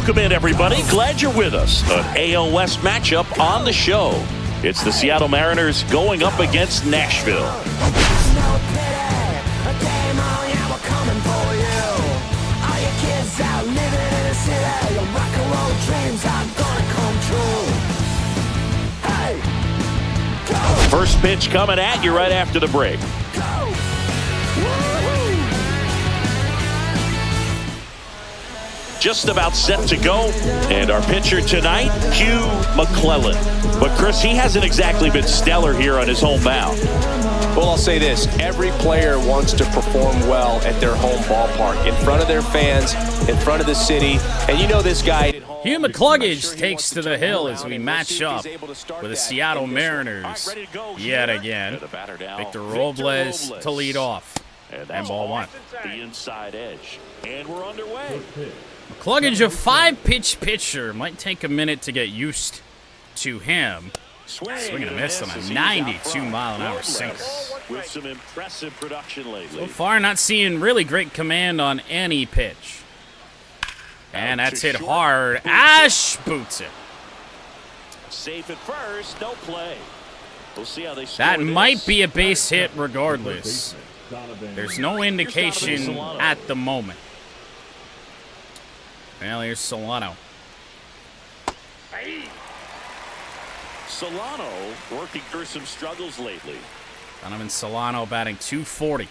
Welcome in, everybody. Glad you're with us. An AL West matchup on the show. It's the Seattle Mariners going up against Nashville. First pitch coming at you right after the break. Just about set to go, and our pitcher tonight, Hugh McCluggage. But Chris, he hasn't exactly been stellar here on his home mound. Well, I'll say this. Every player wants to perform well at their home ballpark, in front of their fans, in front of the city. And you know this guy. Hugh McCluggage takes to the hill as we match up with the Seattle Mariners yet again. Victor Robles to lead off. And ball one. The inside edge. And we're underway. McCluggage, a 5-pitch pitcher. Might take a minute to get used to him. Swing and a miss on a 92-mile-an-hour sinker. With some impressive production lately. So far, not seeing really great command on any pitch. And that's hit hard. Ash boots it. Safe at first, no play. We'll see how they score. That might be a base hit regardless. There's no indication at the moment. Well, here's Solano. Solano working through some struggles lately. Donovan Solano batting .240.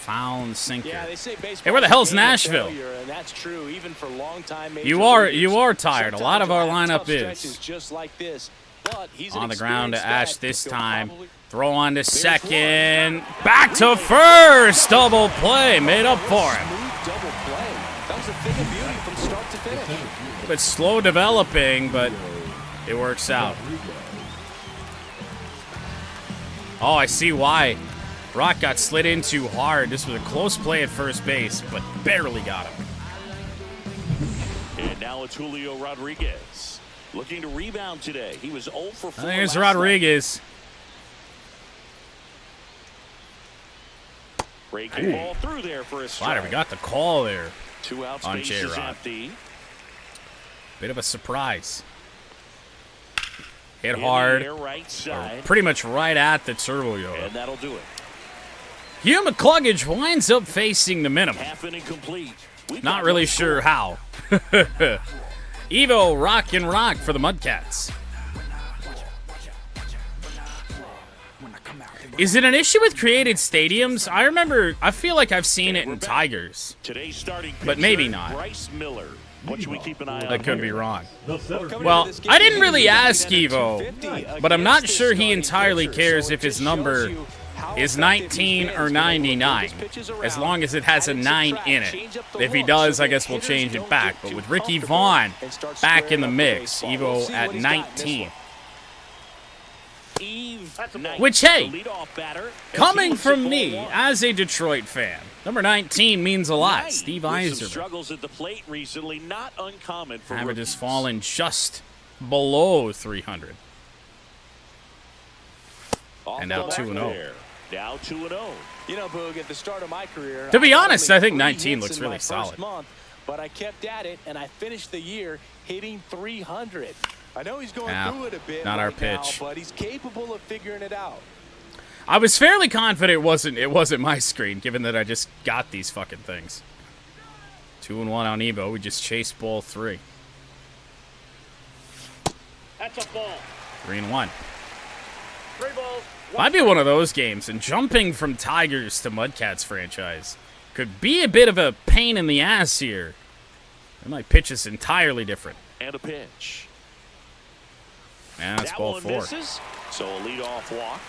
Found sinker. Hey, where the hell's Nashville? And that's true even for long-time you are tired. A lot of our lineup is. Just like this, but he's on the ground to Ash this time. Throw on to second. Back to first. Double play. Made up for him. That was a thing of beauty from start to finish. It's slow developing, but it works out. Oh, I see why. Rock got slid in too hard. This was a close play at first base, but barely got him. And now it's Julio Rodriguez. Looking to rebound today. He was 0 for 4. There's Rodriguez. Breaking ball through there for a slider. We got the call there. 2 outs on J-Rod. Bit of a surprise. Hit hard. Pretty much right at the turbo yoga. And that'll do it. Hugh McCluggage winds up facing the minimum. Half inning complete. Not really sure how. Evo rock and rock for the MudCats. Is it an issue with created stadiums? I feel like I've seen it in Tigers. But maybe not. I could be wrong. Well, I didn't really ask Evo, but I'm not sure he entirely cares if his number is 19 or 99, as long as it has a 9 in it. If he does, I guess we'll change it back. But with Ricky Vaughn back in the mix, Evo at 19. Which, hey, coming from me as a Detroit fan, number 19 means a lot. Steve Yzerman. Average has fallen just below 300. And now 2-0. Now 2-0. You know, Boog, at the start of my career, to be honest, I think 19 looks really solid. But I kept at it, and I finished the year hitting 300. I know he's going through it a bit not right our pitch. now, but he's capable of figuring it out. I was fairly confident it wasn't my screen, given that I just got these fucking things. 2-1 on Evo. We just chased ball 3. That's a ball. 3-1. 3 balls. Might be one of those games, and jumping from Tigers to MudCats franchise could be a bit of a pain in the ass here. They might pitch us entirely different. And a pitch. And that's ball 4. Misses, so a leadoff walk.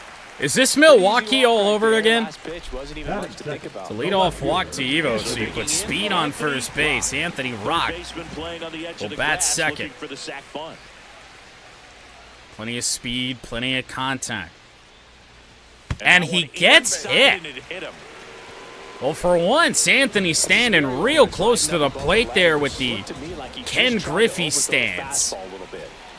Is this Milwaukee all over again? Wasn't even much to think about. It's a leadoff walk to Evo, so you put speed on first base. Anthony Rock will bat second. Plenty of speed, plenty of contact. And he gets hit. Well, for once, Anthony standing real close to the plate there with the Ken Griffey stance.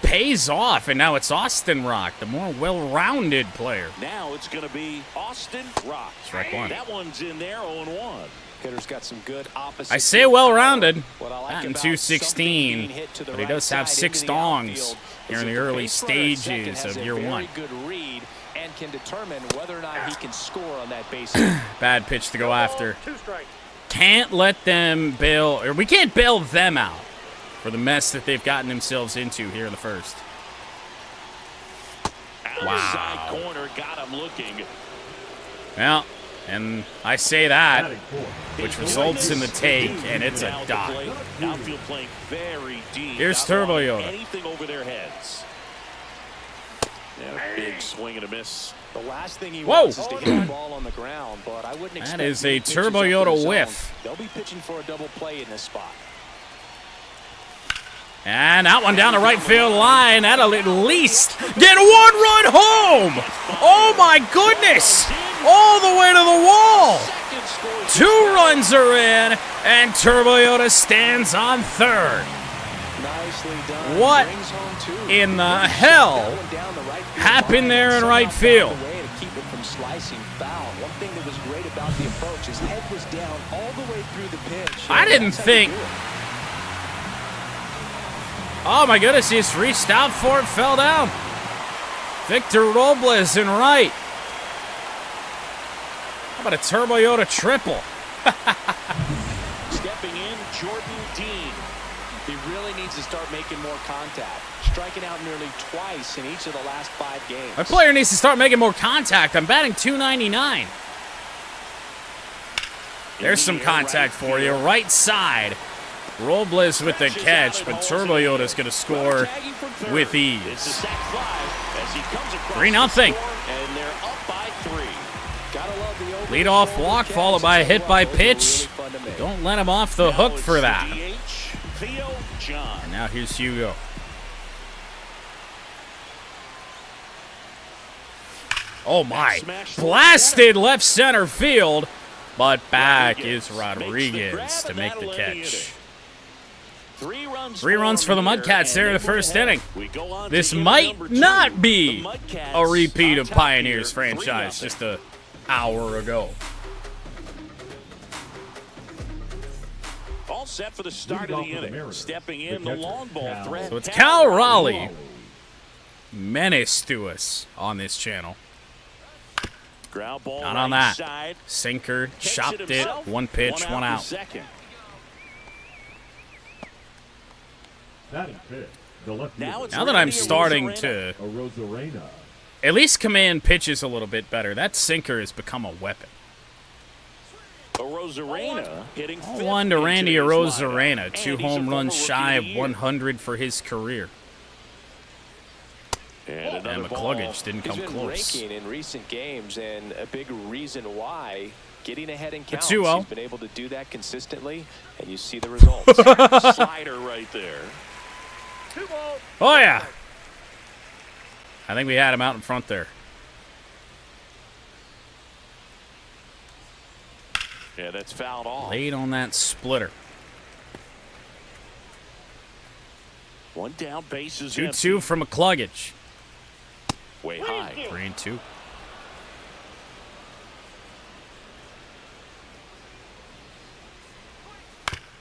Pays off, and now it's Austin Rock, the more well-rounded player. Now it's going to be Austin Rock. Strike one. That one's in there, 0-1. Hitter's got some good opposite. I say well-rounded. What I like Batting about 216, something being hit to the but he right does have side 6 into the dongs outfield here is in the that early base runner at second stages has of a year very 1. good read and can determine whether or not he can score on that base. Bad pitch to go after. Can't let them bail, or we can't bail them out for the mess that they've gotten themselves into here in the first. Outside corner got him looking. Well, and I say that, which results in the take, and it's a dot. Outfield playing very deep. Here's Turbo Yoda. Anything over their heads. Yeah, big swing and a miss. The last thing he Whoa. wants is to hit the ball on the ground, but I wouldn't expect That is many a pitches Turbo up in the Yoda zone. whiff. They'll be pitching for a double play in this spot. And that one down the right field line. That'll at least get 1 run home. Oh, my goodness. All the way to the wall. 2 runs are in, and Turbo Yoda stands on third. Nicely done. What Brings home 2. in the hell Going down the right field happened line there in and right somehow found field? a way to keep it from slicing foul. One thing that was great about the approach, his head was down all the way through the pitch. I didn't That's how you think. do it. Oh, my goodness. He just reached out for it, fell down. Victor Robles in right. How about a Turbo Yoda triple? Stepping in, Jordan Dean. He really needs to start making more contact, striking out nearly twice in each of the last 5 games. My player needs to start making more contact. I'm batting 299. There's some contact for you. Right side. Robles with the catch, but Turbo Yoda's going to score with ease. 3-0. And they're up by 3. Lead off walk followed by a hit by pitch. Don't let him off the hook for that. And now here's Hugo. Oh my, blasted left center field, but back is Rodriguez to make the catch. 3 runs for the MudCats there in the first inning. This might not be a repeat of Pioneers franchise just an hour ago. All set for the start of the inning. Stepping in, the long ball threat. So it's Cal Raleigh, menace to us on this channel. Ground ball Not on that. side. Sinker, chopped it, 1 pitch, 1 out. Now that I'm starting to at least command pitches a little bit better, that sinker has become a weapon. Arozarena hitting 1 to Randy Arozarena, 2 home runs shy of 100 for his career. And McCluggage didn't come He's been close. raking in recent games, and a big reason why, getting ahead in counts. 2-0. He's been able to do that consistently, and you see the results. slider right there. Oh, yeah. I think we had him out in front there. Yeah, that's fouled off. Late on that splitter. 1 down, bases 2-2 from McCluggage. way high. 3-2.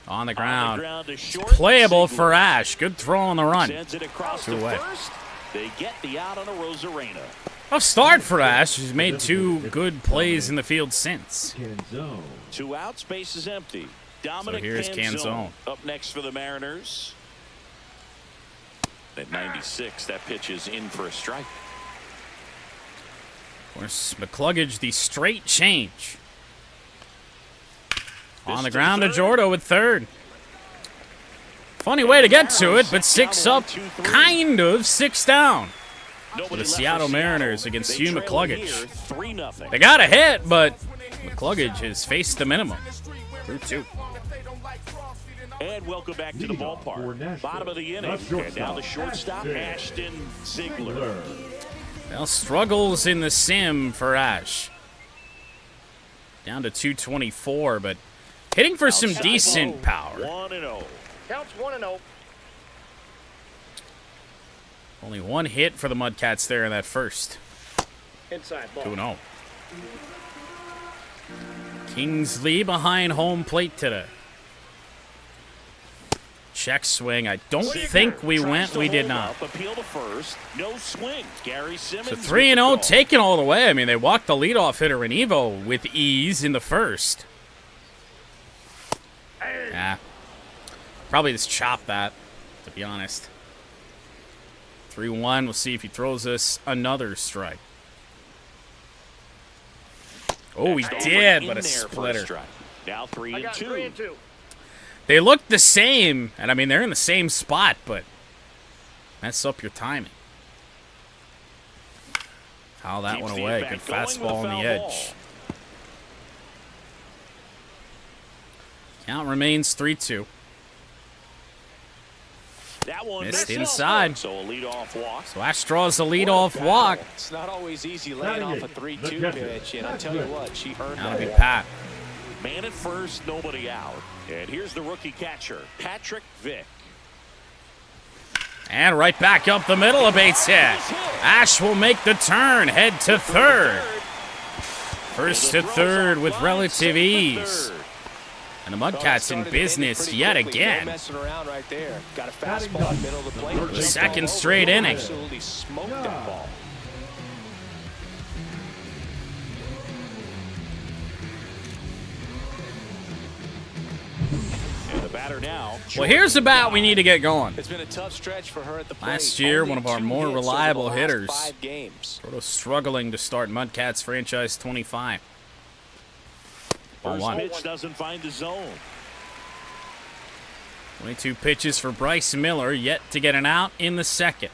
On the ground. It's playable for Ash. Good throw on the run. Sends it across 2 away. first. They get the out on Arozarena. Tough start for Ash. He's made 2 good plays in the field since. 2 outs, base is empty. Dominic here's Canzone. up next for the Mariners. At 96, that pitch is in for a strike. Of course, McCluggage, the straight change. On the ground to Jordo with third. Funny way to get to it, but 6 up, kind of 6 down. For the Seattle Mariners against Hugh McCluggage. They got a hit, but McCluggage has faced the minimum. Through 2. And welcome back to the ballpark. Bottom of the inning. And now the shortstop, Ashton Ziegler. Well, struggles in the sim for Ash. Down to 224, but hitting for some decent power. 1-0. Counts 1-0. Only 1 hit for the MudCats there in that first. Inside ball. 2-0. Kingsley behind home plate today. Check swing. I don't think we went. We did not. Appeal to first. No swing. Gary Simmons. So 3-0, taken all the way. I mean, they walked the leadoff hitter in Evo with ease in the first. Yeah. Probably just chop that, to be honest. 3-1. We'll see if he throws us another strike. Oh, he did, but a splitter. Now 3-2. They look the same, and I mean, they're in the same spot, but mess up your timing. Foul that one away. Good fastball on the edge. Count remains 3-2. That one missed inside. So a leadoff walk. So Ash draws the leadoff walk. It's not always easy laying off a 3-2 pitch, and I tell you what, she earned That'll be that. Pat. Man at first, nobody out. And here's the rookie catcher, Patrick Vick. And right back up the middle, a base hit. Ash will make the turn, head to third. First to third with relative ease. And the MudCats in business yet again. The second straight inning. Absolutely smoked that ball. Well, here's the bat we need to get going. It's been a tough stretch for her at the plate. Last year, one of our more reliable hitters. 5 games. Sort of struggling to start MudCats franchise 25. First pitch doesn't find the zone. 22 pitches for Bryce Miller, yet to get an out in the second.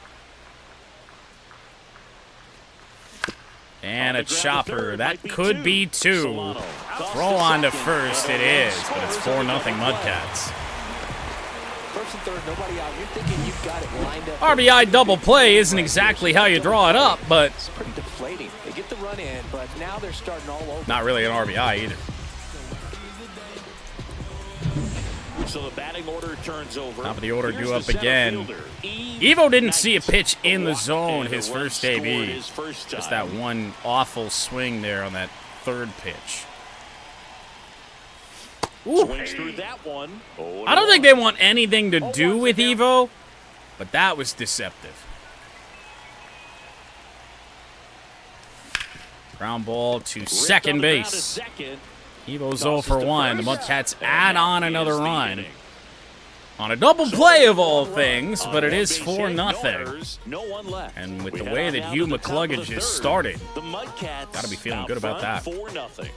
And a chopper. That could be 2. Throw on to first. It is, but it's 4-0 MudCats. First and third, nobody out. You're thinking you've got it lined up. RBI double play isn't exactly how you draw it up, but It's pretty deflating. They get the run in, but now they're starting all over. not really an RBI either. So the batting order turns over. Top of the order due up again. Evo didn't see a pitch in the zone his first AB. Just that one awful swing there on that third pitch. Ooh. Swings through that one. I don't think they want anything to do with Evo, but that was deceptive. Ground ball to second base. Evo's 0 for 1. The MudCats add on another run. On a double play of all things, but it is 4-0. And with the way that Hugh McCluggage has started, gotta be feeling good about that. 4-0.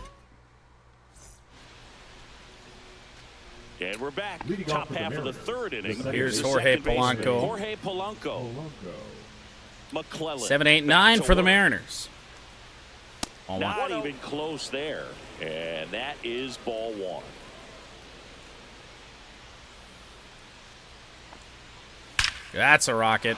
And we're back. Top half of the third inning. Here's Jorge Polanco. Jorge Polanco. McClellan. 7-8-9 for the Mariners. Not even close there. And that is ball 1. That's a rocket.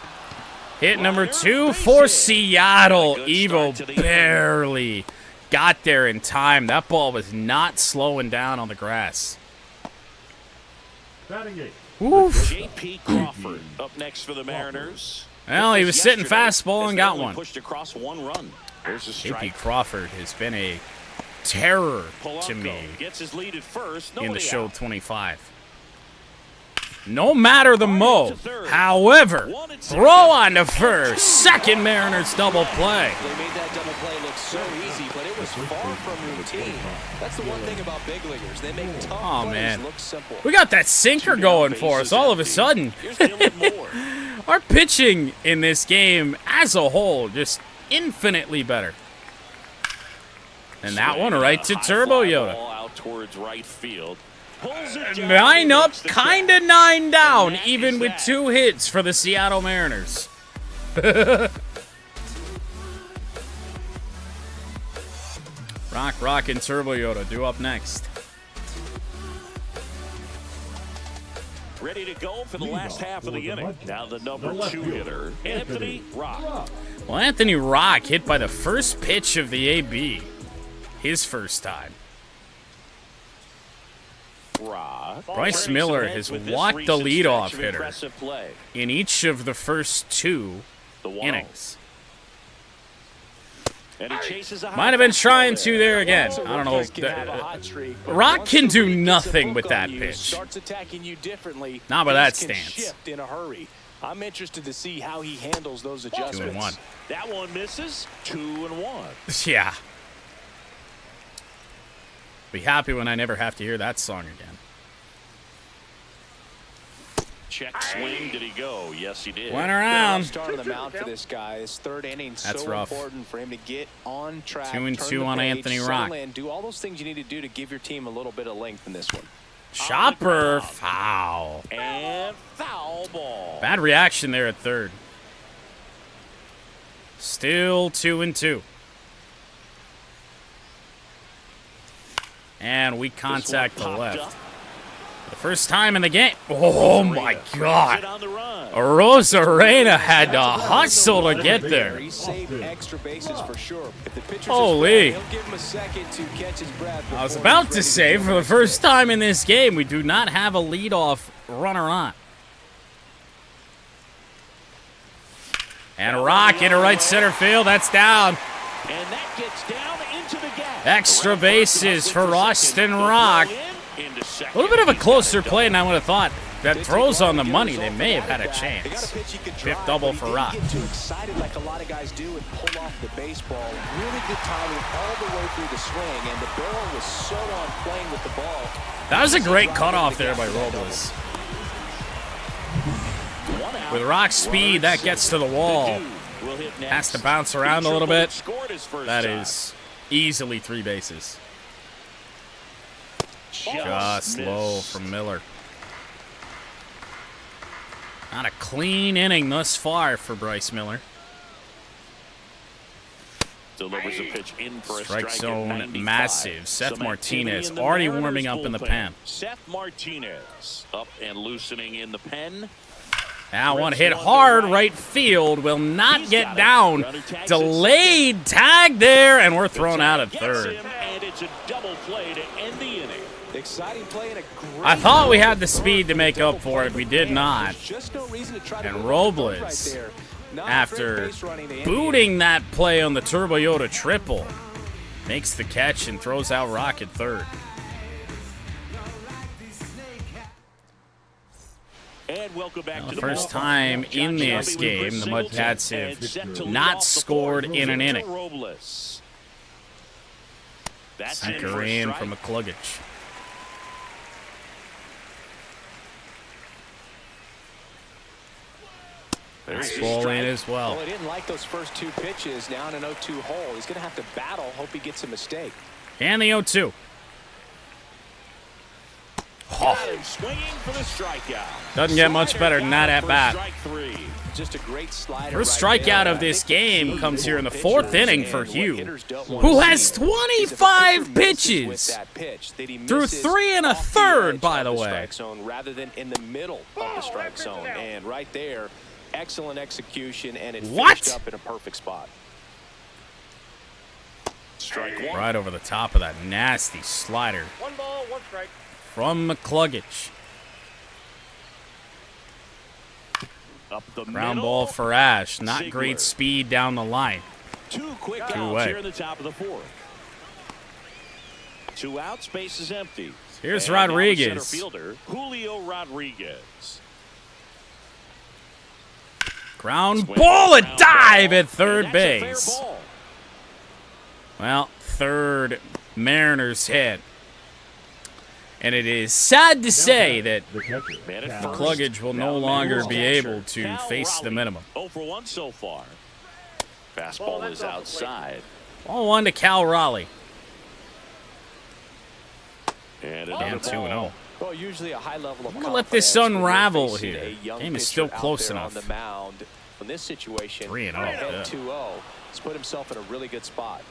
Hit number 2 for Seattle. Evo barely got there in time. That ball was not slowing down on the grass. Oof. J.P. Crawford up next for the Mariners. Well, he was sitting fastball and got one. Pushed across 1 run. There's a J.P. strike. Crawford has been a terror to Polanco me gets his lead at first. in the Nobody show out. 25. No matter the mode. However, throw on to first. Second Mariners double play. They made that double play look so easy, but it was far from routine. That's the one thing about big leaguers. They make tough plays look simple. We got that sinker going for us all of a sudden. Here's Dylan Moore. Our pitching in this game as a whole just infinitely better. And that one right to Turbo Yoda. Ball out towards right field. 9 up, kind of 9 down, even with 2 hits for the Seattle Mariners. Rock, and Turbo Yoda due up next. Ready to go for the last half of the inning. Now the number 2 hitter, Anthony Rock. Well, Anthony Rock hit by the first pitch of the AB. His first time. Bryce Miller has walked the leadoff hitter in each of the first 2 innings. And he chases a Might have been trying to there again. I don't know. Rock can do nothing with that pitch. Not by that stance. I'm interested to see how he handles those adjustments. 2-1. That one misses. 2-1. Yeah. Be happy when I never have to hear that song again. Check swing. Did he go? Yes, he did. Went around. Start of the mound for this guy. His third inning. That's so rough. important for him to get on track. 2-2 on Anthony Rock. Do all those things you need to do to give your team a little bit of length in this one. Chopper foul. And foul ball. Bad reaction there at third. Still 2-2. And we contact the left. The first time in the game. Oh my God. Rosarena had to hustle to get there. Holy. I was about to say, for the first time in this game, we do not have a leadoff runner on. And Rock into right center field. That's down. And that gets down into the gap. Extra bases for Austin Rock. A little bit of a closer play than I would have thought. That throws on the money. They may have had a chance. Fifth double for Rock. Too excited like a lot of guys do and pull off the baseball. Really good timing all the way through the swing, and the barrel was so on playing with the ball. That was a great cutoff there by Robles. With Rock's speed, that gets to the wall. Has to bounce around a little bit. That is easily 3 bases. Just low from Miller. Not a clean inning thus far for Bryce Miller. Delivers a pitch in for a Strike zone 95. massive. Seth Martinez already warming up in the pen. Seth Martinez up and loosening in the pen. Now one hit hard right field. Will not get down. Delayed tag there, and we're thrown out at third. And it's a double play to end the inning. Exciting play and a great I thought we had the speed to make up for it. We did not. And Robles, after booting that play on the Turbo Yoda triple, makes the catch and throws out Rock at third. And welcome back to the First time in this game, the MudCats have not scored in an inning. Sinker in from McCluggage. Nice ball in as well. Well, he didn't like those first 2 pitches. Now in an 0-2 hole. He's going to have to battle. Hope he gets a mistake. And the 0-2. Oh. Swinging for the strikeout. Doesn't get much better than that at bat. Just a great slider. First strikeout of this game comes here in the 4th inning for Hugh, who has 25 pitches through 3 1/3, by the way. Rather than in the middle of the strike zone. And right there, excellent execution, and it finished up in a perfect spot. Strike one. Right over the top of that nasty slider. 1 ball, 1 strike. From McCluggage. Up the Ground middle. ball for Ash. Not great speed down the line. 2 quick outs here in the top of the 4th. 2 outs, base is empty. Here's And Rodriguez. now the center fielder, Julio Rodriguez. Ground ball, a dive at third And that's a fair base. ball. Well, third Mariners hit. And it is sad to say that McCluggage will no longer be able to face the minimum. 0 for 1 so far. Fastball is outside. Ball 1 to Cal Raleigh. And Down another 2-0. Well, usually a high level of I'm gonna let this confidence when you're unravel facing here. a young Game is pitcher still out close there enough. on the mound. In this situation, 3-0, ahead yeah. 2-0. He's put himself in a really good spot.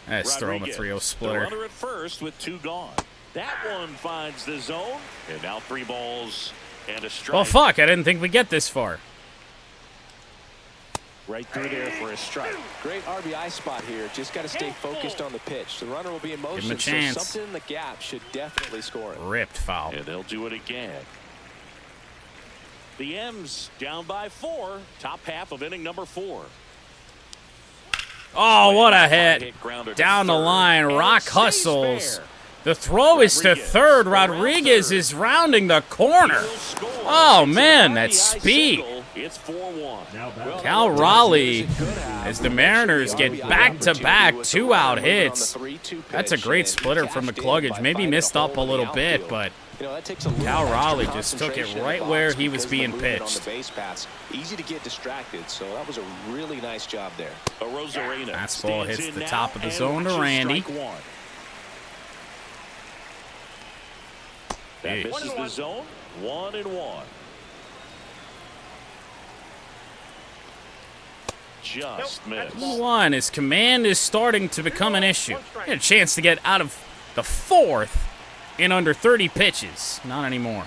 Let's throw him a Rodriguez, 3-0 the splitter. runner at first with 2 gone. That one finds the zone. And now 3 balls and a strike. Well, fuck, I didn't think we'd get this far. Right through there for a strike. Great RBI spot here. Just got to stay focused on the pitch. The runner will be in motion, him a chance. so something in the gap should definitely score it. Ripped foul. And they'll do it again. The M's down by 4. Top half of inning number 4. Oh, what a hit. Down the line, Rock hustles. The throw is to third. Rodriguez is rounding the corner. Oh, man, that's speed. Cal Raleigh, as the Mariners get back-to-back 2-out hits. That's a great splitter from McCluggage. Maybe missed up a little bit, but Cal Raleigh just took it right where he was being pitched. Easy to get distracted, so that was a really nice job there. Fastball hits the top of the zone to Randy. That misses the zone. 1-1. Just missed. 1. His command is starting to become an issue. He had a chance to get out of the 4th in under 30 pitches. Not anymore.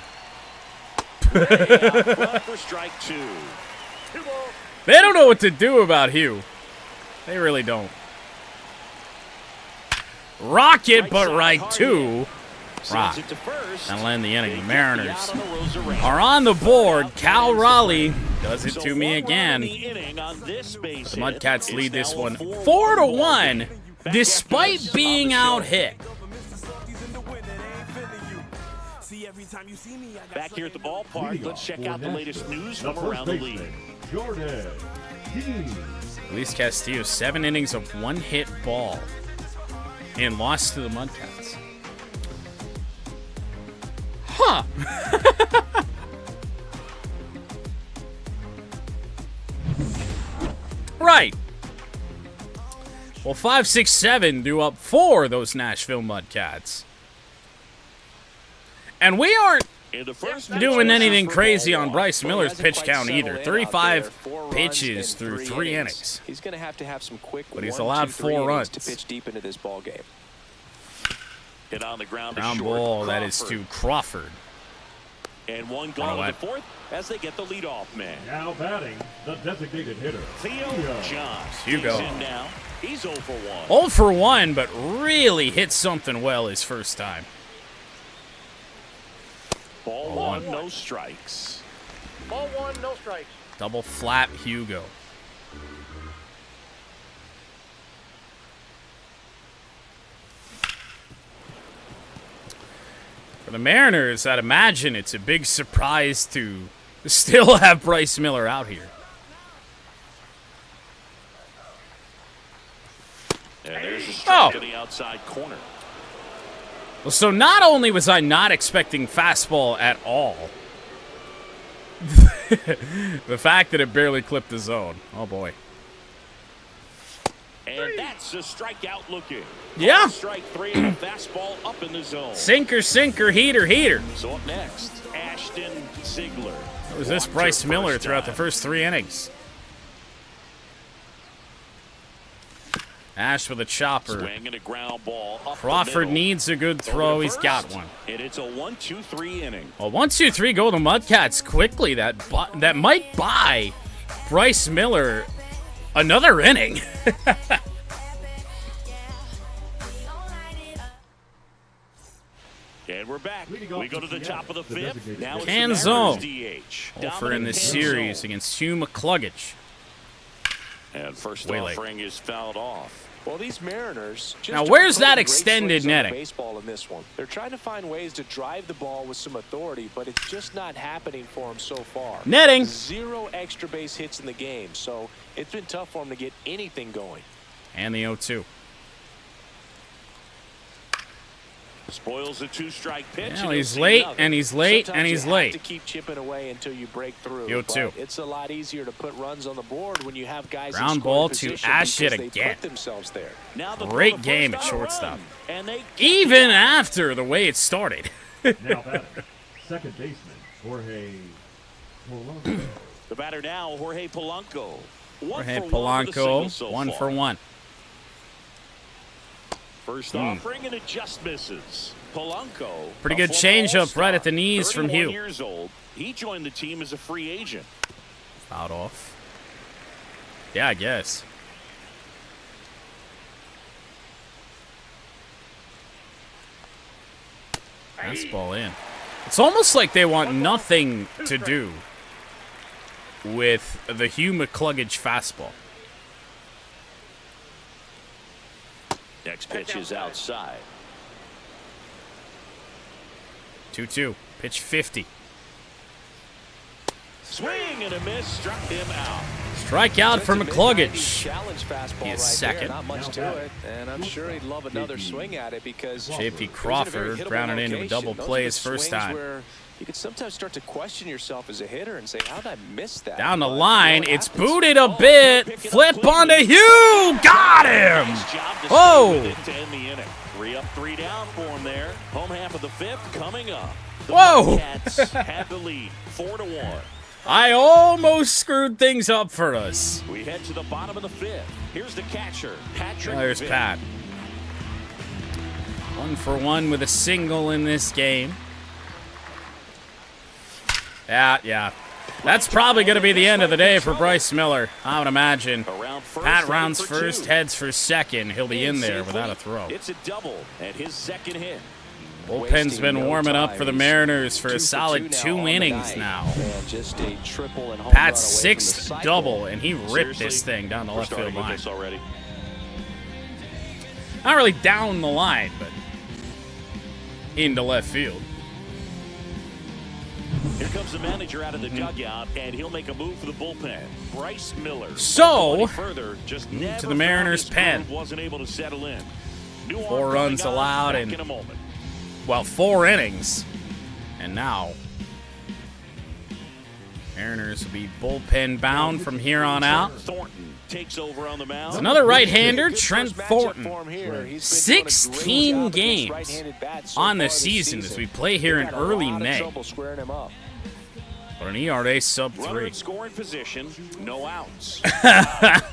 For strike 2. They don't know what to do about Hugh. They really don't. Rocket, but right 2. Rock. That'll end the inning. The Mariners are on the board. Cal Raleigh does it to me again. The MudCats lead this one 4-1, despite being out hit. Back here at the ballpark, let's check out the latest news from around the league. Luis Castillo, 7 innings of 1-hit ball and lost to the MudCats. Huh. Right. Well, 5, 6, 7 do up for those Nashville MudCats. And we aren't doing anything crazy on Bryce Miller's pitch count either. 35 pitches through 3 innings. He's going to have some quick, but he's allowed 4 runs to pitch deep into this ball game. Hit on the ground ball, that is to Crawford. And one gone to the 4th as they get the leadoff man. Now batting, the designated hitter, Theo Johns. Hugo. In now. He's 0 for 1. 0 for 1, but really hit something well his first time. Ball 1, no strikes. Ball 1, no strikes. Double flat Hugo. For the Mariners, I'd imagine it's a big surprise to still have Bryce Miller out here. And there's a strike to the outside corner. Well, so not only was I not expecting fastball at all, the fact that it barely clipped the zone. Oh, boy. And that's a strikeout looking. Yeah. Strike 3 and a fastball up in the zone. Sinker, sinker, heater, heater. So up next, Ashton Ziegler. It was this Bryce Miller throughout the first 3 innings. Ash with a chopper. Swing and a ground ball up Crawford needs a good throw. He's got one. And it's a 1-2-3 inning. Well, 1-2-3 go to MudCats quickly. That might buy Bryce Miller another inning. And we're back. We go to the top of the 5th. Now it's Canzone. DH. Over in this series against Hugh McCluggage. And first Way offering is fouled off. Well, these Mariners just now, where's that great extended swings on the netting? baseball in this one. They're trying to find ways to drive the ball with some authority, but it's just not happening for them so far. Netting. 0 extra base hits in the game, so it's been tough for them to get anything going. And the 0-2. Spoils a 2-strike pitch. Well, he's late, and he's late, and he's late. To keep chipping away until you break through. 0-2. It's a lot easier to put runs on the board when you have guys Ground in ball scoring to position Ash it because they again. put themselves there. Now the Great game at shortstop. And they Even after the way it started. now batting, second baseman, Jorge Polanco. The batter now, Jorge Polanco. Jorge Polanco, 1 for 1. First offering, and it just misses. Polanco. Pretty good changeup right at the knees from Hugh. Years old. He joined the team as a free agent. Fouled off. Yeah, I guess. Fastball in. It's almost like they want nothing to do with the Hugh McCluggage fastball. Next pitch is outside. 2-2. Pitch 50. Swing and a miss. Struck him out. Strikeout for McCluggage. Challenge fastball He is right second. There. Not much to it, and I'm sure he'd love another swing at it because J.P. Crawford grounded into a double play his first time. You could sometimes start to question yourself as a hitter and say, how did I miss that? Down the line, it's booted a bit. Flip onto Hugh. Got him. Oh. To end the inning. 3 up, 3 down for him there. Home half of the 5th coming up. The Whoa. MudCats had the lead 4-1. I almost screwed things up for us. We head to the bottom of the 5th. Here's the catcher, Patrick. There's Vick. Pat. 1 for 1 with a single in this game. Yeah. That's probably going to be the end of the day for Bryce Miller, I would imagine. Pat rounds first, heads for second. He'll be in there without a throw. It's a double and his second hit. Bullpen's been warming up for the Mariners for a solid 2 innings now. Pat's 6th double, and he ripped this thing down the left field line. Not really down the line, but into left field. Here comes the manager out of the dugout, and he'll make a move for the bullpen. Bryce Miller. So, further, just to the Mariners' pen. Wasn't able to settle in. 4 runs allowed in, well, 4 innings. And now, Mariners will be bullpen bound from here on out. Thornton takes over on the mound. It's another right-hander, Trent Thornton. 16 games on the season as we play here in early May. But an ERA sub 3. Scoring position, no outs.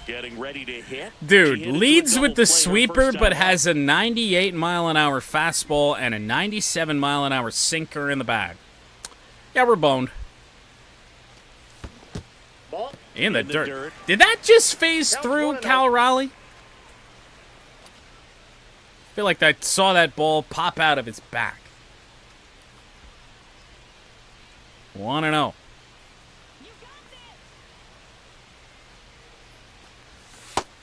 Getting ready to hit. Dude, leads with the sweeper, but has a 98-mile-an-hour fastball and a 97-mile-an-hour sinker in the bag. Yeah, we're boned. In the dirt. Did that just phase through Cal Raleigh? I feel like I saw that ball pop out of its back. 1-0.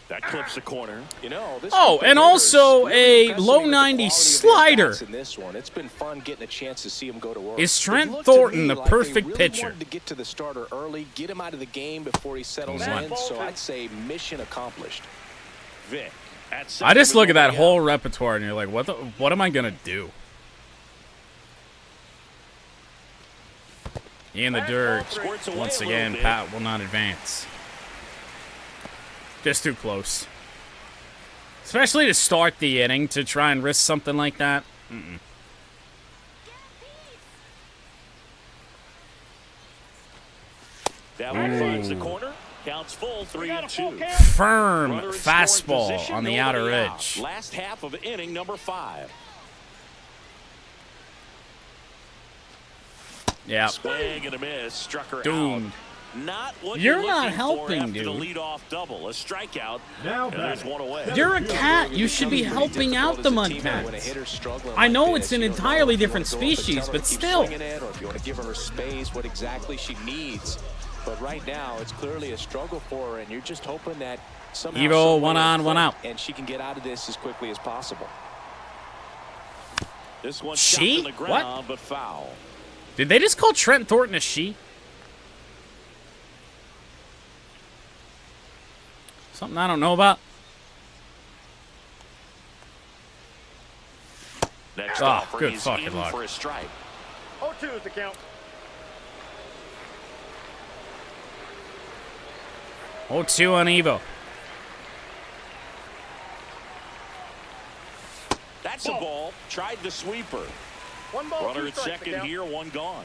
That clips the corner. You know, oh, and also a low 90 slider. In this one. It's been fun getting a chance to see him go to work. Is Trent Thornton the perfect pitcher? Wanted to get to the starter early, get him out of the game before he settles in. So I'd say mission accomplished. Vick. I just look at that whole repertoire and you're like, what am I gonna do? In the dirt. Once again, Pat will not advance. Just too close. Especially to start the inning, to try and risk something like that. That one finds the corner. Counts full, 3-2. Firm fastball on the outer edge. Last half of inning number 5. Yeah. Swing and a miss. Struck her Doomed. out. Not what You're you're not looking helping, for after dude. the leadoff double. A strikeout. Now And there's one away. You're a cat. You should be helping out the MudCats. I know it's an entirely different species, but still. Or if you want to give her space, what exactly she needs. But right now, it's clearly a struggle for her, and you're just hoping that somehow, Evo, 1 on, 1 out. and she can get out of this as quickly as possible. This one She? shot on the ground, but foul. Did they just call Trent Thornton a she? Something I don't know about? Next Ah, offer, good he's fucking in luck. for a strike. 0-2 is the count. 0-2 on Evo. That's a ball. Tried the sweeper. 1 ball, Runner 2 at strikes, second here, 1 gone.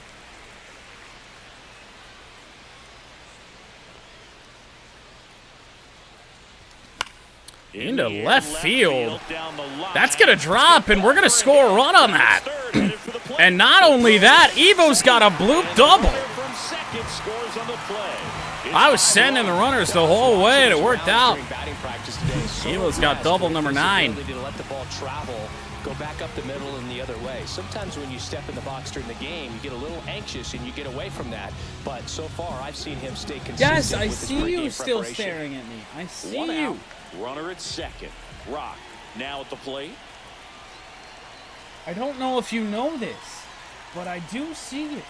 Into left field. Down the line. That's going to drop, and we're going to score a run on that. And not only that, Evo's got a bloop double. From second, scores on the play. I was sending the runners the whole way, and it worked out. Evo's got double number 9. To let the ball travel, go back up the middle and the other way. Sometimes when you step in the box during the game, you get a little anxious and you get away from that. But so far, I've seen him stay consistent. Yes, I with his see you pre-game still preparation. staring at me. I see 1 you. out. Runner at second. Rock now at the plate. I don't know if you know this, but I do see it.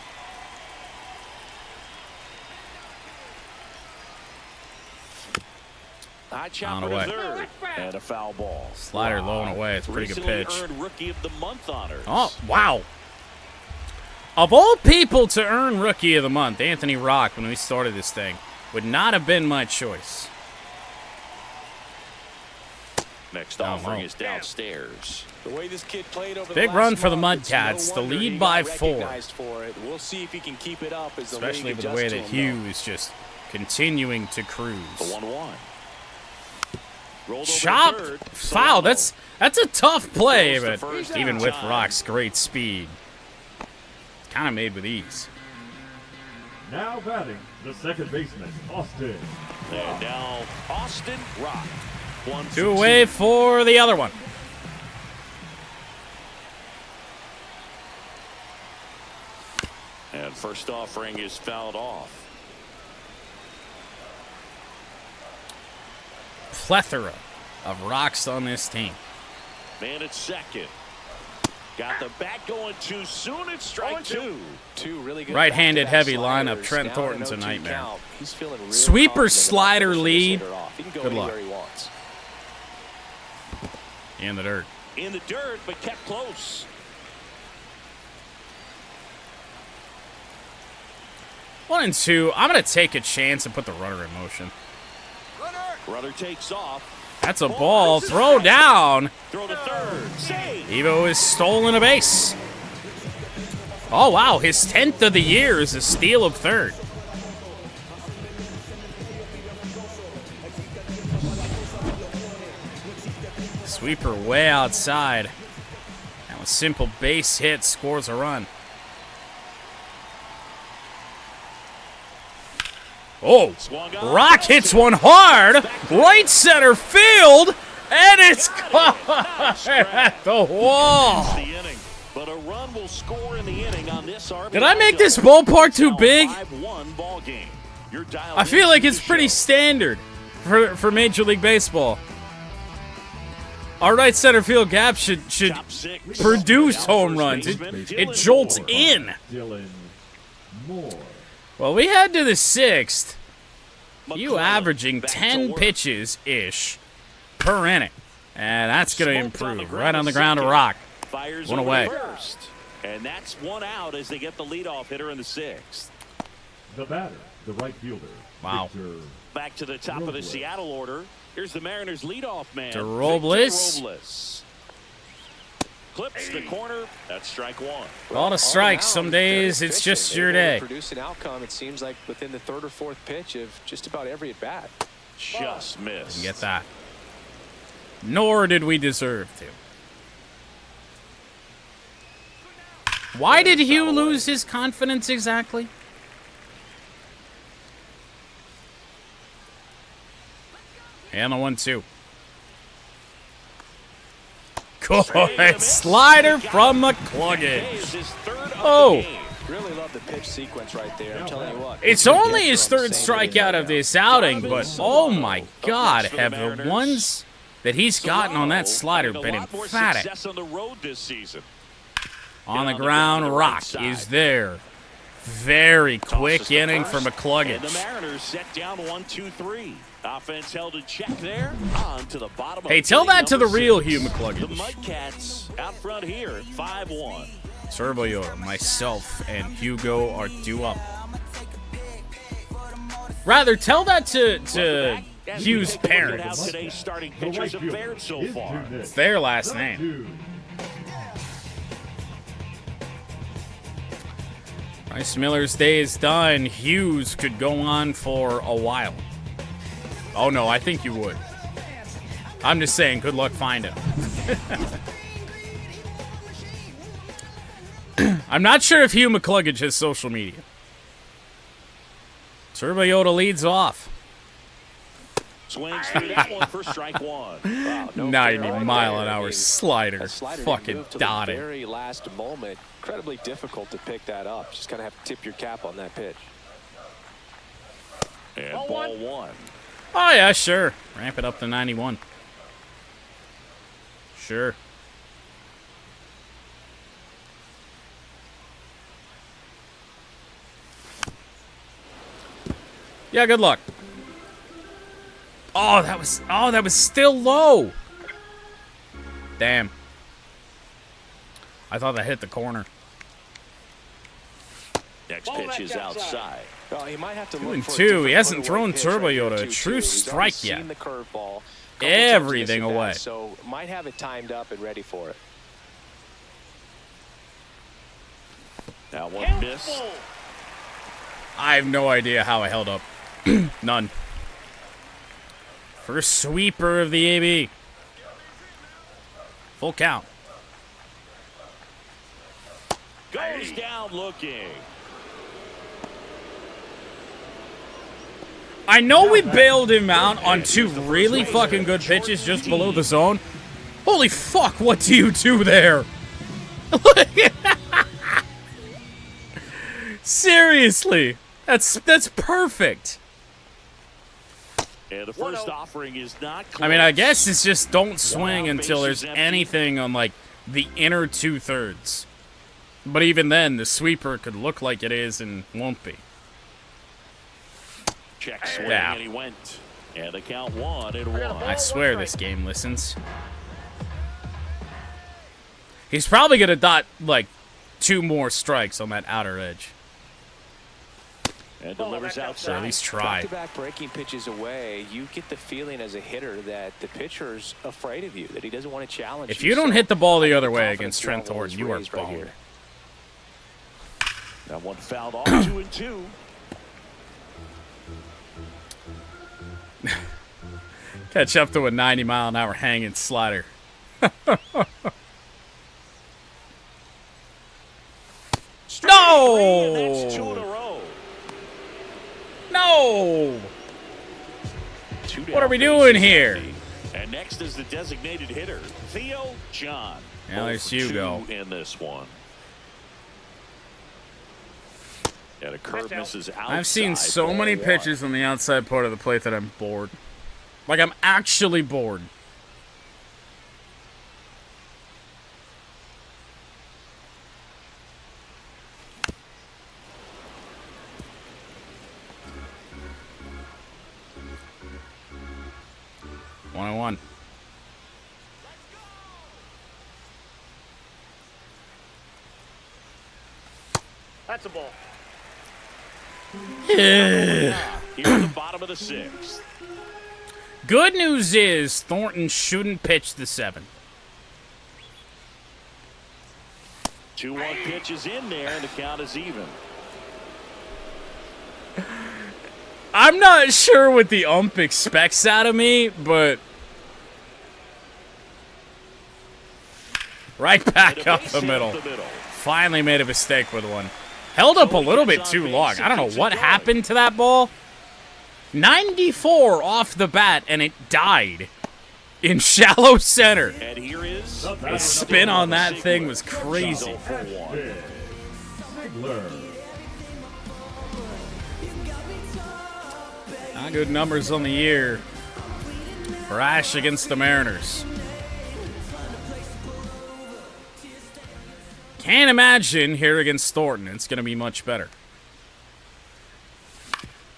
High chopper to third, and a foul ball. Slider low and away. It's a pretty good pitch. Earned Rookie of the Month honors. Oh, wow. Of all people to earn Rookie of the Month, Anthony Rock, when we started this thing, would not have been my choice. Next offering is downstairs. The way this kid played over Big the run last for the month, it's MudCats. no The wonder he lead got by 4. recognized for it. We'll see if he can keep it up as the Especially league with the way adjusts that to him, Hugh is just continuing to cruise. The 1-1. Chop, foul. That's a tough play, Goes to but first even down. with Rock's great speed, kind of made with ease. Now batting, the second baseman, Austin. And now Austin Rock. 2 away for the other one. And first offering is fouled off. Plethora of rocks on this team. Man at second. Got the bat going too soon. It's strike 2. Two really good Right-handed back-to-back heavy lineup. sliders. Trent Now Thornton's a an 0-2 nightmare. count. He's feeling real Sweeper confident slider about pushing lead. this hitter off. He can go Good luck. anywhere he wants. In the dirt. In the dirt, but kept close. One and two. I'm going to take a chance and put the runner in motion. Runner takes off. That's a ball. Throw down. Throw to third. Save. Evo has stolen a base. Oh, wow. His 10th of the year is a steal of third. Sweeper way outside. And with simple base hit, scores a run. Oh, Rock hits one hard. Right center field. And it's caught at the wall. The inning, but a run will score in the inning on this RBI. Did I make this ballpark too big? 5-1 ball game. You're dialed I feel in like to it's the pretty show. standard for Major League Baseball. Our right center field gap should Top 6. produce Now home first runs. baseman, It Dylan jolts Moore. in. Dylan Moore. Well, we head to the 6th. You McCluggage averaging back to 10 work. pitches-ish per inning. And that's going to Smoked on the improve. ground Right on the to ground to second. Rock. Fires One over away. to first. And that's one out as they get the leadoff hitter in the 6th. The batter, the right fielder. Wow. Victor Back to the top of the Robles. Seattle order. Here's the Mariners leadoff man. To Victor Robles. Robles. Clips the corner. That's strike 1. All the strikes. Some days it's just your day. Produce an outcome, it seems like, within the 3rd or 4th pitch of just about every at bat. Just missed. Get that. Nor did we deserve to. Why did Hugh lose his confidence exactly? And the 1-2. Good slider from McCluggage. Oh. Really love the pitch sequence right there. I'm telling you what. It's only his 3rd strikeout of this outing, but oh my God, have the ones that he's gotten on that slider been emphatic. On the road this season. On the ground, Rock is there. Very quick inning for And the McCluggage. Mariners set down 1-2-3. Offense held in check there. On to the bottom. Hey, of tell inning that to the number real 6. Hugh The McCluggage. MudCats out front here at 5-1. Turbo Yoda, myself, and Hugo are due up. Rather, tell that to Hugh's How parents. today's starting The pitchers right have fielder fared so is far. Tunich. It's their last The name. 2. Bryce Miller's day is done. Hughes could go on for a while. Oh, no, I think you would. I'm just saying, good luck finding him. I'm not sure if Hugh McCluggage has social media. Turbo Yoda leads off. Swings through that one for strike 1. Wow, no 90 fair mile-an-hour there. slider. That slider Fucking moved to the dotted. very last moment. Incredibly difficult to pick that up. Just kind of have to tip your cap on that pitch. And ball 1. Oh, yeah, sure. Ramp it up to 91. Sure. Yeah, good luck. Oh, that was still low. Damn. I thought that hit the corner. Next pitch is outside. Well, he might have to 2-2. He hasn't thrown Turbo Yoda a true strike yet. Everything away. So might have it timed up and ready for it. That one missed. I have no idea how I held up. None. First sweeper of the AB. Full count. Goes down looking. I know we bailed him out on 2 really fucking good pitches just below the zone. Holy fuck, what do you do there? Seriously. That's perfect. And the first offering is not close. I mean, I guess it's just don't swing until there's anything on, like, the inner 2/3. But even then, the sweeper could look like it is and won't be. Check swing, and he went. And the count 1-1. I swear this game listens. He's probably going to dot, like, 2 more strikes on that outer edge. And delivers outside. Or at least try. Back-to-back breaking pitches away, you get the feeling as a hitter that the pitcher's afraid of you, that he doesn't want to challenge you. If you don't hit the ball the other way against Trent Thornton, you are boned. That one fouled off 2-2. Catch up to a 90-mile-an-hour hanging slider. No! That's 2 in a row. No! What are we doing here? And next is the designated hitter, Theo John. Now there's Hugo in this one. And a curve misses outside. I've seen so many pitches on the outside part of the plate that I'm bored. Like, I'm actually bored. One-on-one. That's a ball. Here at the bottom of the 6th. Good news is Thornton shouldn't pitch the 7. 2-1 pitch is in there, and the count is even. I'm not sure what the ump expects out of me, but right back up the middle. Finally made a mistake with one. Held up a little bit too long. I don't know what happened to that ball. 94 off the bat, and it died in shallow center. The spin on that thing was crazy. Not good numbers on the year for Ash against the Mariners. Can't imagine here against Thornton it's going to be much better.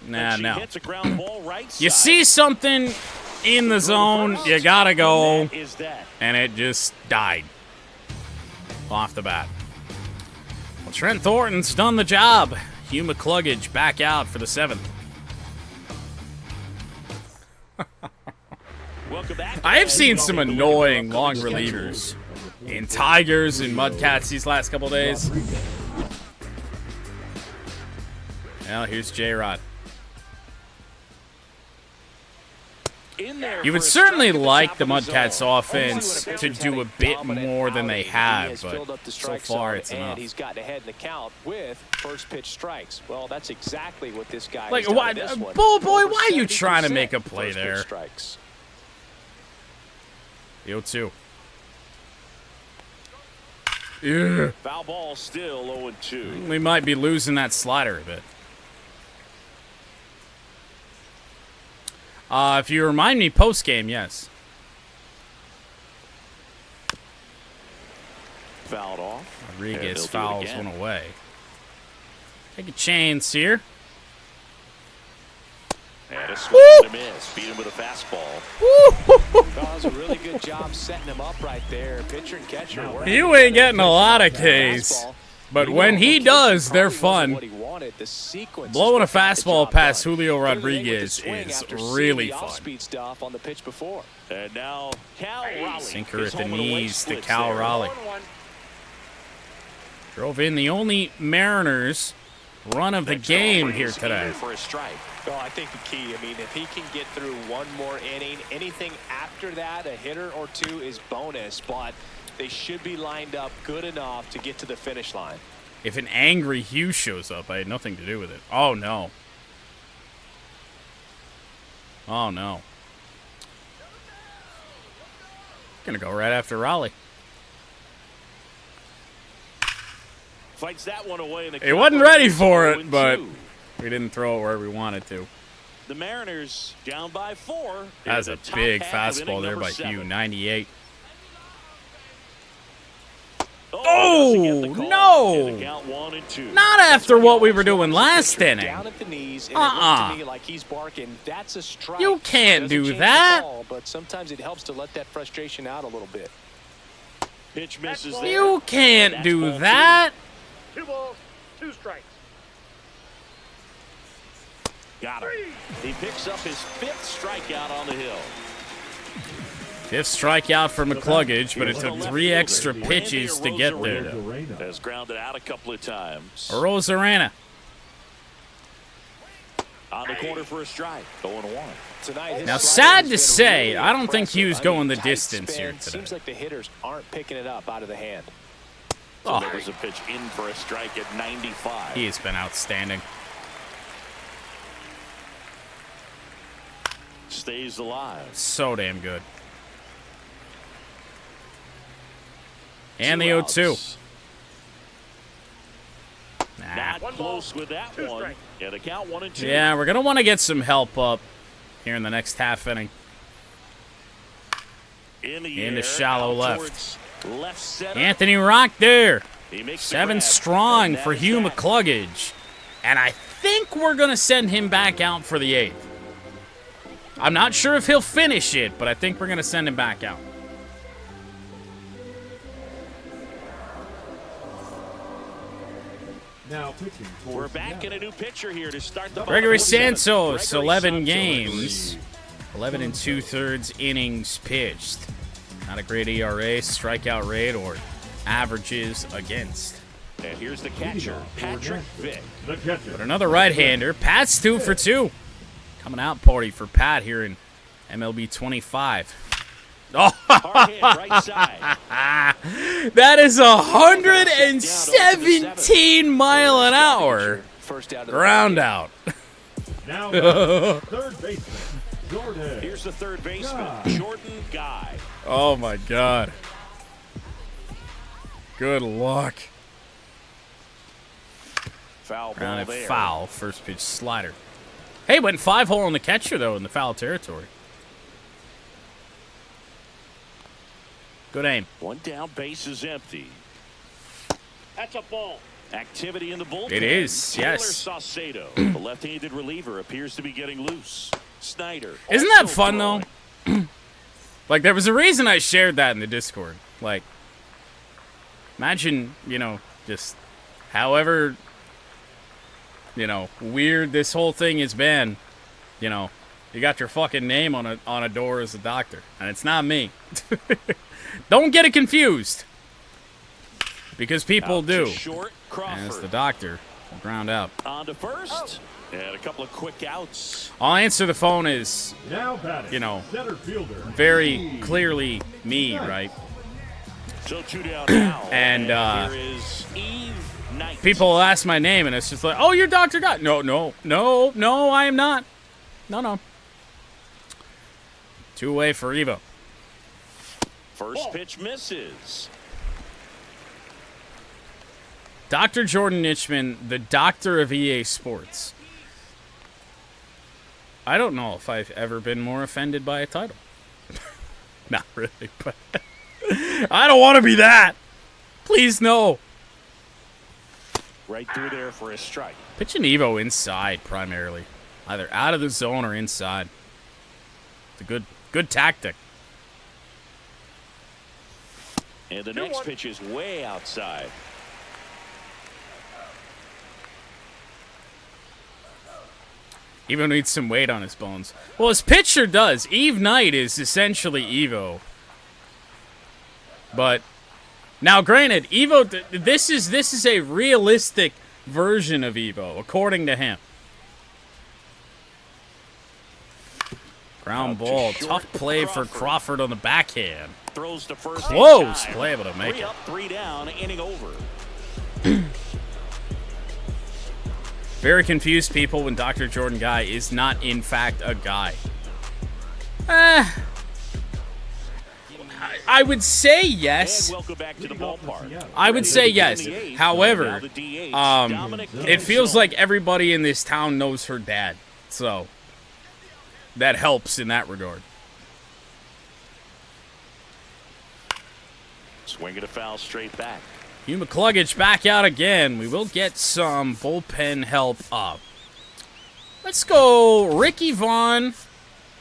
Nah, no. You see something in the zone, you gotta go, and it just died off the bat. Well, Trent Thornton's done the job. Hugh McCluggage back out for the 7th. I have seen some annoying long relievers in Tigers and MudCats these last couple days. Well, here's J-Rod. You would certainly like the MudCats offense to do a bit more than they have, but so far it's enough. He's gotten ahead in the count with first pitch strikes. Well, that's exactly what this guy like, why, Bull Boy, why are you trying to make a play there? The 0-2. Yeah. Foul ball still 0-2. We might be losing that slider a bit. If you remind me post-game, yes. fouled off. Rodriguez fouls one away. Take a chance here. And a swing and a miss. Beat him with a fastball. That was a really good job setting him up right there. Pitcher and catcher. You ain't getting a lot of Ks, but when he does, they're fun. Blowing a fastball past Julio Rodriguez is really fun. And now Cal Raleigh. Sinker at the knees to Cal Raleigh. Drove in the only Mariners run of the game here today. For a strike. Well, I think the key, I mean, if he can get through one more inning, anything after that, a hitter or two is bonus, but they should be lined up good enough to get to the finish line. If an angry Hugh shows up, I had nothing to do with it. Oh, no. Oh, no. Gonna go right after Raleigh. Fights that one away in the He wasn't ready for it, but we didn't throw it where we wanted to. The Mariners down by 4. That's a big fastball there by Hugh, 98. Oh, no! Not after what we were doing last inning. You can't do that. But sometimes it helps to let that frustration out a little bit. Pitch misses there. You can't do that. 2 balls, 2 strikes. Got him. He picks up his 5th strikeout on the hill. 5th strikeout for McCluggage, but it took 3 extra pitches to get there. Has grounded out a couple of times. Rosarena. On the corner for a strike. 0-1. Now, sad to say, I don't think Hugh's going the distance here today. Seems like the hitters aren't picking it up out of the hand. So there was a pitch in for a strike at 95. He has been outstanding. Stays alive. So damn good. And the 0-2. Nah. Not close with that one. Yeah, the count 1-2. Yeah, we're going to want to get some help up here in the next half inning. In the shallow left. Center. Anthony Rock there. 7 grab, strong for Hugh McCluggage. And I think we're going to send him back out for the 8th. I'm not sure if he'll finish it, but I think we're going to send him back out. Now pitching for We're back in a new pitcher here to start the Gregory Santos, 11 games. 11 2/3 innings pitched. Not a great ERA, strikeout rate, or averages against. And here's the catcher, Patrick Vick. the catcher. But another right-hander. Pat's 2 for 2. Coming out party for Pat here in MLB 25. Oh, Hard hit, right side. that is 117 mile an hour First out of the ground out. Now third baseman, Jordan. Here's the third baseman, Jordan Guy. Oh my God. Good luck. Foul ball Grounded there. foul. First pitch slider. Hey, went 5-hole on the catcher though in the foul territory. Good aim. One down, base is empty. That's a ball. Activity in the bullpen. It is, Taylor yes. Saucedo, the left-handed reliever, appears to be getting loose. Snyder. Isn't that also fun though? throwing. Like, there was a reason I shared that in the Discord. Like, imagine, you know, just however, you know, weird this whole thing has been, you know, you got your fucking name on a door as a doctor, and it's not me. Don't get it confused, because people Out do. to short, And it's the Crawford. doctor. Ground out. On to first. And a couple of quick outs. I'll answer the phone is, Now batting, you know, center fielder. very clearly me, right? So 2 down now. And, here is Eve Knight. People will ask my name, and it's just like, oh, you're Dr. God. No, I am not. No. 2 away for Evo. First pitch misses. Dr. Jordan Nichman, the doctor of EA Sports. I don't know if I've ever been more offended by a title. Not really, but I don't want to be that. Please, no. Right through there for a strike. Pitching Evo inside primarily. Either out of the zone or inside. It's a good tactic. And the next pitch is way outside. Evo needs some weight on his bones. Well, his pitcher does. Eve Knight is essentially Evo. But now, granted, Evo, this is a realistic version of Evo, according to him. Ground ball, tough play for Crawford on the backhand. Throws to first. Close play, able to make it. 3 up, 3 down, inning over. Very confused people when Dr. Jordan Guy is not, in fact, a guy. I would say yes. And welcome back to the ballpark. I would say yes. However, it feels like everybody in this town knows her dad. So, that helps in that regard. Swinging a foul straight back. Hugh McCluggage back out again. We will get some bullpen help up. Let's go Ricky Vaughn,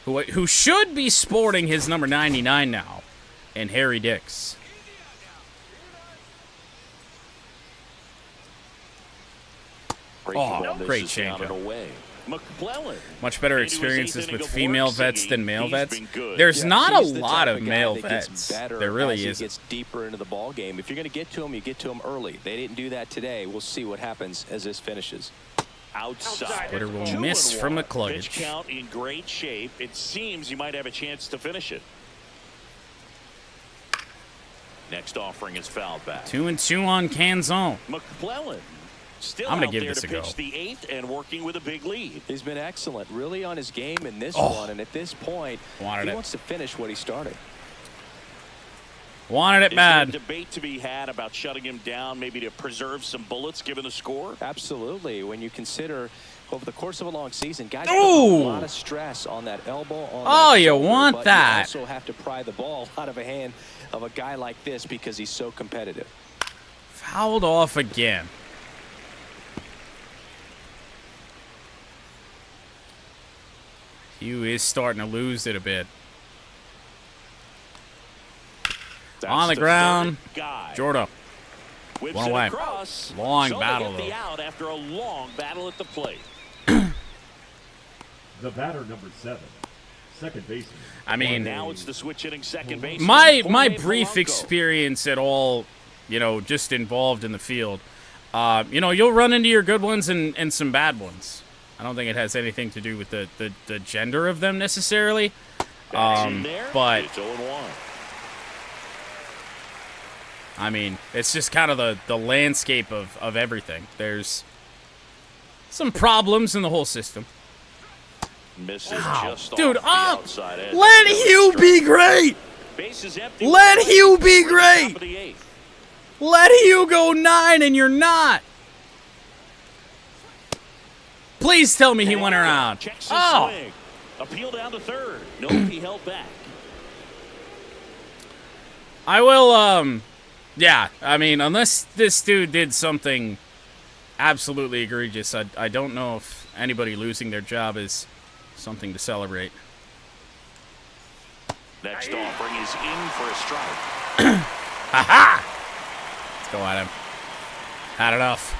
who should be sporting his number 99 now, and Harry Dix. Oh, great changeup. Much better experiences with female vets than male vets. There's not a lot of male vets. There really is. Gets deeper into the ball game. If you're going to get to him, you get to him early. They didn't do that today. We'll see what happens as this finishes. Outside. Splitter will miss from McCluggage. Pitch count in great shape. It seems you might have a chance to finish it. Next offering is fouled back. 2-2 on Canzone. McClellan. Still I'm going out to give there this to a go. pitch the 8th and working with a big lead. He's been excellent, really on his game in this one. And at this point, he Wanted it. wants to finish what he started. Wanted it Is bad. there a debate to be had about shutting him down, maybe to preserve some bullets given the score? Absolutely. When you consider over the course of a long season, guys Ooh. put a lot of stress on that elbow. Oh, you shoulder, want but that. You also have to pry the ball out of a hand of a guy like this because he's so competitive. Fouled off again. Hugh is starting to lose it a bit. That's On the ground, third guy. Jordan. Whips One it away. across. Long So they battle, get the though. out after a long battle at the plate. The batter number 7, second baseman. I mean, Now it's the switch hitting second base. my brief experience at all, just involved in the field, you'll run into your good ones and some bad ones. I don't think it has anything to do with the gender of them necessarily. But It's 0-1. I mean, it's just kind of the landscape of everything. There's some problems in the whole system. Misses just Dude, off the outside edge. let Hugh be great. Base is empty. Let Hugh be Top great. of the 8th. Let Hugh go 9 and you're not. Please tell me he went around. Checks his Oh, swing. Appeal down to third. No, he held back. I will, yeah, I mean, unless this dude did something absolutely egregious, I don't know if anybody losing their job is something to celebrate. Next offering is in for a strike. Ha-ha! Let's go at him. Had enough.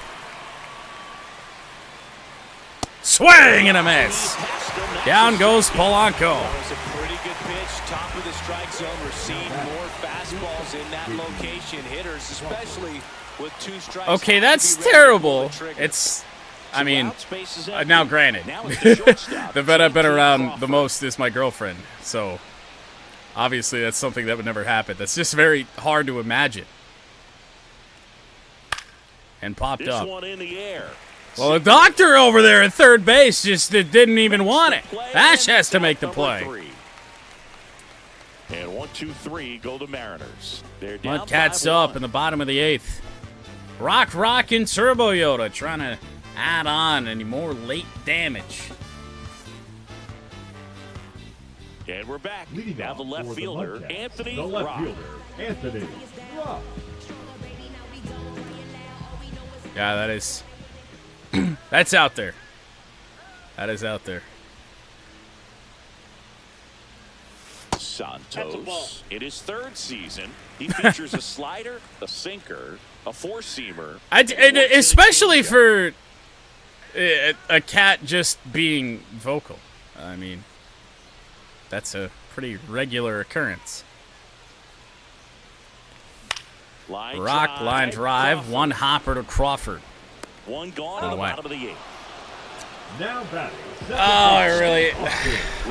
Swing and a miss. Down goes Polanco. That was a pretty good pitch, top of the strike zone. We're seeing more fastballs in that location. Hitters, especially with 2 strikes. Okay, have to that's be ready to pull terrible. the trigger. It's, I mean, Out, space is empty. now granted, Now it's the shortstop. the vet I've been around the Crawford. most is my girlfriend. So, obviously, that's something that would never happen. That's just very hard to imagine. And popped This up. one in the air. Well, the doctor over there at third base just didn't even want it. Ash has to make the play. And 1, 2, 3 go the Mariners. They're down MudCats 5-1. up in the bottom of the 8th. Rock and Turbo Yoda trying to add on any more late damage. And we're back. Leading Now off the left for fielder, MudCats, Anthony the left Rock. fielder, Anthony Rock. Yeah, that is. That's out there. That is out there. Santos, in his 3rd season, he features a slider, a sinker, a four-seamer. Especially for a cat just being vocal. I mean, that's a pretty regular occurrence. Rock, line drive, one hopper to Crawford. One gone at the bottom of the 8th. Now batting.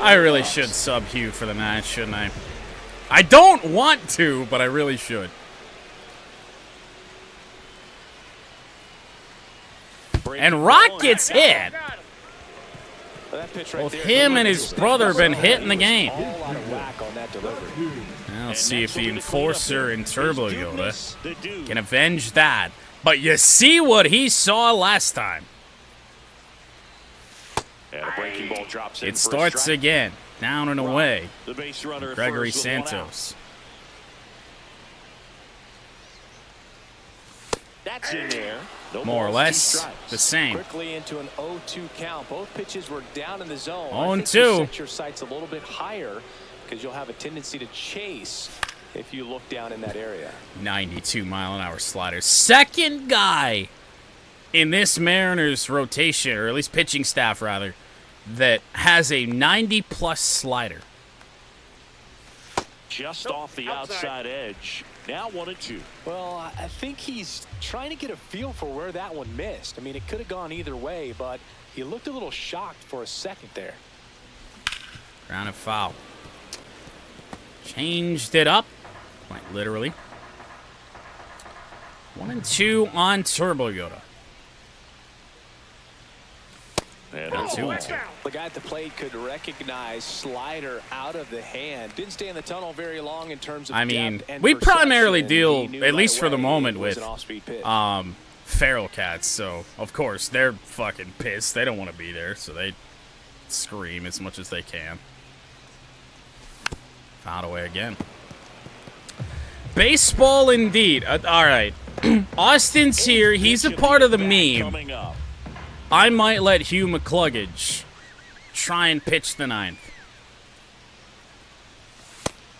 I really should sub Hugh for the 9th, shouldn't I? I don't want to, but I really should. And Rock gets hit. Both him and his brother have been hit in the game. Now let's see if the Enforcer and Turbo Yoda can avenge that. But you see what he saw last time. And a breaking ball drops in. It starts again. Down and away. The base runner Gregory Santos. That's in there. No More or balls, less 2 strikes. the same. Quickly into an 0-2 count. Both pitches were down in the zone. 0-2. Set your sights a little bit higher because you'll have a tendency to chase if you look down in that area. 92-mile-an-hour slider. Second guy in this Mariners rotation, or at least pitching staff, rather, that has a 90-plus slider. Just off the outside edge. Now 1-2. Well, I think he's trying to get a feel for where that one missed. I mean, it could have gone either way, but he looked a little shocked for a second there. Ground and foul. Changed it up, quite literally. 1-2 on Turbo Yoda. And 2-2. The guy at the plate could recognize slider out of the hand. Didn't stay in the tunnel very long in terms of I mean, depth and we primarily perception. deal, He knew at least right for the away moment, it was with an off-speed pitch. feral cats. So, of course, they're fucking pissed. They don't want to be there, so they scream as much as they can. Fouled away again. Baseball indeed. All right. Austin's here. He's a part of the meme. Coming up. I might let Hugh McCluggage try and pitch the 9th.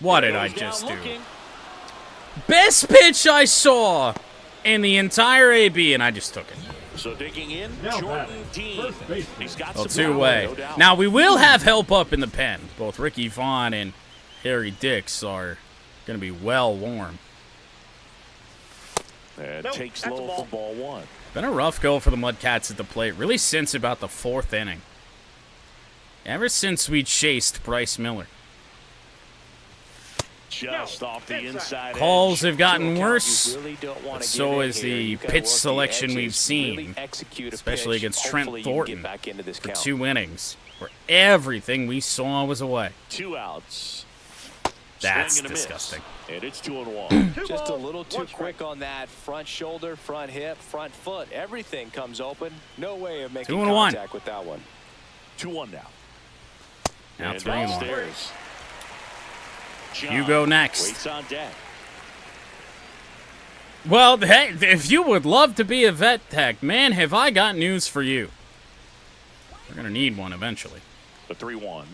What did I just do? Best pitch I saw in the entire AB, and I just took it. So digging in, Now Jordan batting. Dean. First baseman. He's got Well, some two-way. power, no doubt. Now, we will have help up in the pen. Both Ricky Vaughn and Harry Dix are going to be well warm. And Nope, takes that's a low ball. for ball 1. Been a rough go for the MudCats at the plate, really since about the 4th inning. Ever since we chased Bryce Miller. Just off the inside Calls edge. have gotten You worse, really don't want but to so give in is here. the You gotta pitch work the selection edges, we've seen, really execute a especially pitch. against Trent Hopefully you can Thornton get back into this for count. 2 innings, where everything we saw was away. 2 outs. That's Swing and a miss. disgusting. And it's 2-1. Just a little too quick on that front shoulder, front hip, front foot. Everything comes open. No way of making 2-1. contact with that one. 2-1 now. Now And 3-1. downstairs. John You go next. Waits on deck. Well, hey, if you would love to be a vet tech, man, have I got news for you. We're going to need one eventually. The 3-1.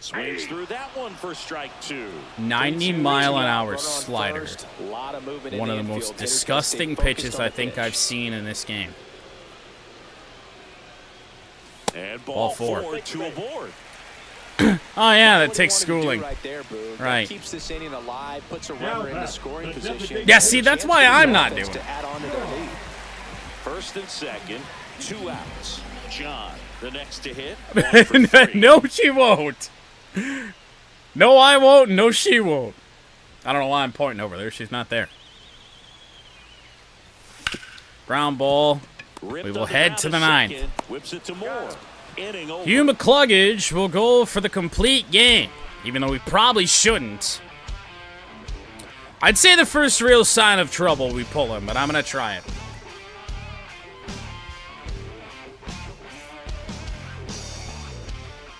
Swings through that one for strike 2. 90-mile-an-hour Runner on slider. first. A lot of movement in One of the infield. most Hitters gotta disgusting stay focused pitches on I the think pitch. I've seen in this game. And Ball ball 4. 4, 2 aboard. Oh, yeah, that What takes you wanted to do schooling. right there, Boog. That Right. keeps this inning alive, puts a Now runner in the back. scoring The position. designated Yeah, see, that's why I'm not doing to it. add on to their lead. First and second, 2 outs. John, the next to hit. 1 for 3. No, she won't. No, I won't. No, she won't. I don't know why I'm pointing over there. She's not there. Ground ball. Ripped We will up head down to the 9th. second, whips it to Moore. Inning over. Hugh McCluggage will go for the complete game, even though we probably shouldn't. I'd say the first real sign of trouble we pull him, but I'm going to try it.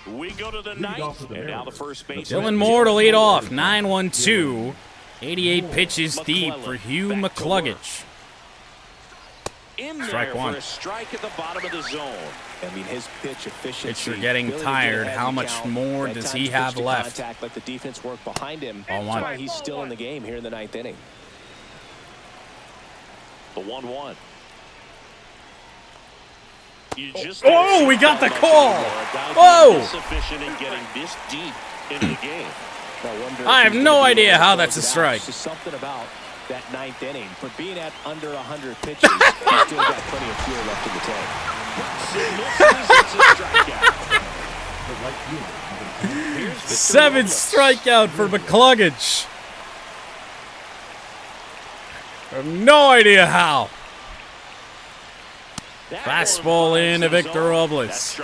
We go to the Lead off ninth, to the and now the Mariners. first baseman. Dylan Moore to lead off. 9-1-2. 88 pitches deep for Hugh McCluggage. In Strike there one. for a strike at the bottom of the zone. I mean, his pitch efficiency. Pitcher getting ability to tired. get ahead How in the much count, more at does times he pitch have to left? Contact, let the defense work behind him. Ball That's one. why he's still in the game here in the 9th inning. The 1-1. Oh, we got the call. Whoa. Sufficient in getting this deep into the game. I have no idea how that's a strike. There's something about that 9th inning. For being at under 100 pitches, he's still got plenty of fuel left in the tank. Seventh strikeout for McCluggage. I have no idea how. Fastball in to Victor Robles.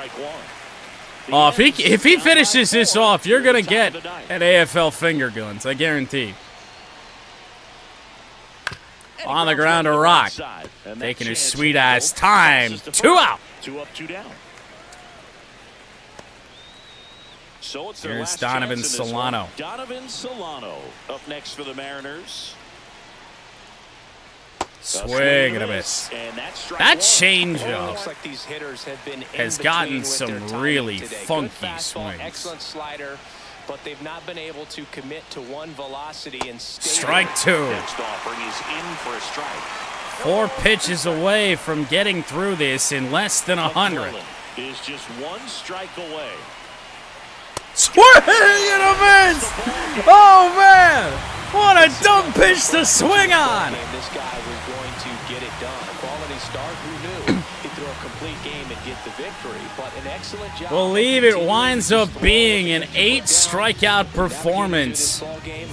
Oh, if he finishes this off, you're gonna get an AFL finger guns, I guarantee. On the ground to Rock, taking his sweet ass time. 2 out. 2 up, 2 down. So it's their Here's last Donovan chance in this Solano. one. Donovan Solano up next for the Mariners. Swing and a miss. And that's That Looks changeup like these hitters have been has in gotten between with some their timing really today. funky Good fastball, swings. excellent slider, but they've not been able to commit to one velocity and stay. Strike 2. Next offering is in for a strike. 4 pitches away from getting through this in less than 100. McClellan is just 1 strike away. Swing and a miss! Oh man! What a dumb pitch to swing on! And this guy was going to get it done. A quality start, who knew? He'd throw a complete game and get the victory, but an excellent job. Believe it winds up being an 8 strikeout performance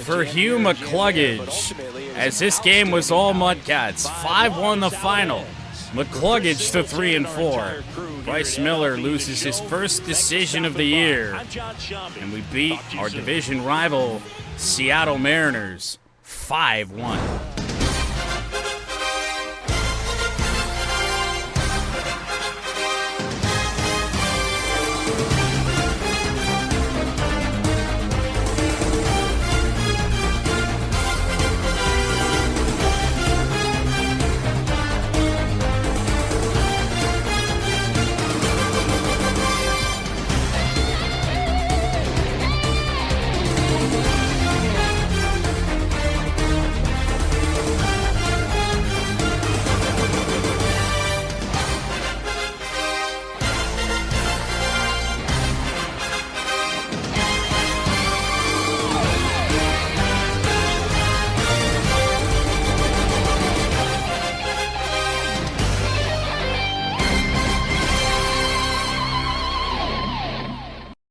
for Hugh McCluggage, as this game was all MudCats. 5-1 the final. McCluggage to 3-4. Bryce Miller loses his first decision of the year, and we beat our division rival Seattle Mariners 5-1.